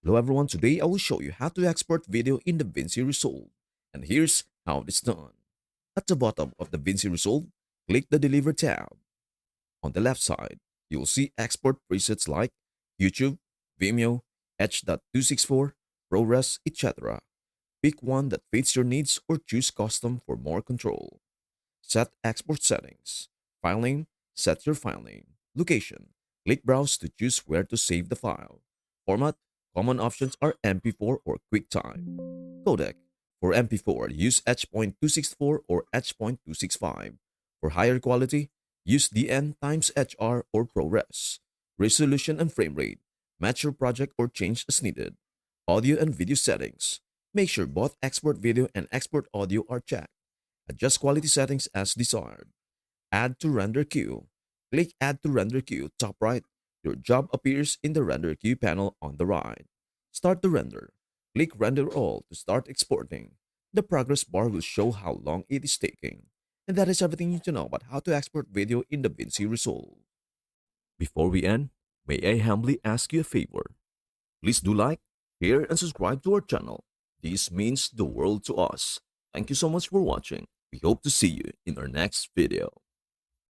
Hello everyone, today I will show you how to export video in DaVinci Resolve. And here's how it is done. At the bottom of DaVinci Resolve, click the Deliver tab. On the left side, you will see export presets like YouTube, Vimeo, H.264, ProRes, etc. Pick one that fits your needs or choose custom for more control. Set export settings. File name, set your file name. Location, click Browse to choose where to save the file. Format, common options are MP4 or QuickTime. Codec, for MP4, use H.264 or H.265. For higher quality, use DN times HR or ProRes. Resolution and frame rate, match your project or change as needed. Audio and video settings, make sure both export video and export audio are checked. Adjust quality settings as desired. Add to render queue. Click Add to render queue top right. Your job appears in the render queue panel on the right. Start the render. Click Render All to start exporting. The progress bar will show how long it is taking. And that is everything you need to know about how to export video in DaVinci Resolve. Before we end, may I humbly ask you a favor? Please do like, share, and subscribe to our channel. This means the world to us. Thank you so much for watching. We hope to see you in our next video.